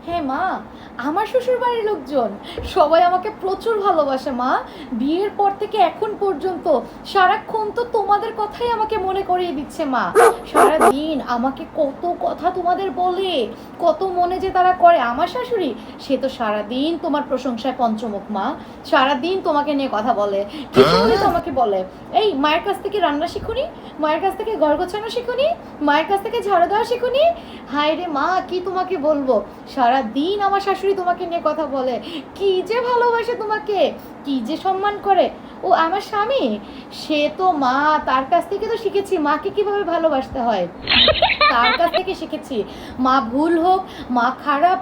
হ্যাঁ মা, আমার শ্বশুর বাড়ির লোকজন সবাই আমাকে প্রচুর ভালোবাসে মা। বিয়ের পর থেকে এখন পর্যন্ত সারাক্ষণ তো তোমাদের কথাই আমাকে মনে করিয়ে দিচ্ছে মা। সারাদিন আমাকে কত কথা তোমাদের বলে, কত মনে যে তারা করে। আমার শাশুড়ি, সে তো সারাদিন তোমার প্রশংসায় পঞ্চমুখ মা। সারাদিন তোমাকে নিয়ে কথা বলে, কিছু হলে তো আমাকে বলে, এই মায়ের কাছ থেকে রান্না শিখুনি, মায়ের কাছ থেকে ঘর গোছানো শিখুনি, মায়ের কাছ থেকে ঝাড়ু দেওয়া শিখুনি। হায় রে মা, কি তোমাকে বলবো, সারা দিন আমার শাশুড়ি তোমাকে নিয়ে কথা বলে, কি যে ভালোবাসে তোমাকে, কি যে সম্মান করে। ও আমার স্বামী, সে তো মা, তার কাছ থেকে তো শিখেছি মাকে কিভাবে ভালোবাসতে হয়, তার কাছ থেকে শিখেছি। মা ভুল হোক, মা খারাপ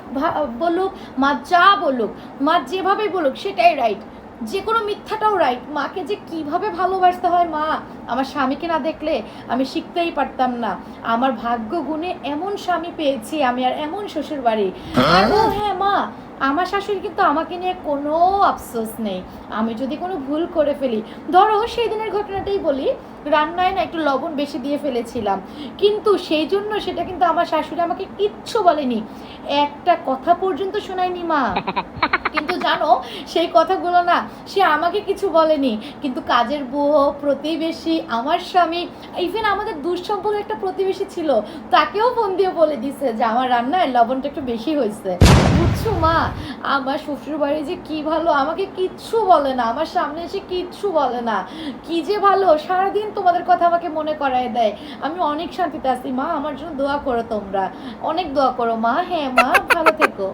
বলুক, মা যা বলুক, মা যেভাবে বলুক সেটাই রাইট, যে কোনো মিথ্যাটাও রাইট। মাকে যে কিভাবে ভালোবাসতে হয় মা, আমার স্বামীকে না দেখলে আমি শিখতেই পারতাম না। আমার ভাগ্য গুণে এমন স্বামী পেয়েছি আমি, আর এমন শ্বশুর বাড়ি। আর ও হ্যাঁ মা, আমার শাশুড়ি কিন্তু আমাকে নিয়ে কোনো আফসোস নেই। আমি যদি কোনো ভুল করে ফেলি, ধরো সেই দিনের ঘটনাটাই বলি, রান্নায় না একটু লবণ বেশি দিয়ে ফেলেছিলাম, কিন্তু সেই জন্য সেটা কিন্তু আমার শাশুড়ি আমাকে কিচ্ছু বলেনি, একটা কথা পর্যন্ত শোনায়নি মা। কিন্তু জানো, সেই কথাগুলো না সে আমাকে কিছু বলেনি, কিন্তু কাজের বউ, প্রতিবেশী, আমার স্বামী, ইভেন আমাদের দুঃসম্পর্ক একটা প্রতিবেশী ছিল, তাকেও ফোন দিয়ে বলে দিছে যে আমার রান্নায় লবণটা একটু বেশি হয়েছে। বুঝছো মা, আমার শ্বশুর বাড়ি যে কি ভালো, আমাকে কিচ্ছু বলে না, আমার সামনে এসে কিচ্ছু বলে না, কি যে ভালো, সারাদিন তোমাদের কথা আমাকে মনে করায় দেয়। আমি অনেক শান্তিতে আছি মা, আমার জন্য দোয়া করো তোমরা, অনেক দোয়া করো মা। হ্যাঁ মা, ভালো থেকো।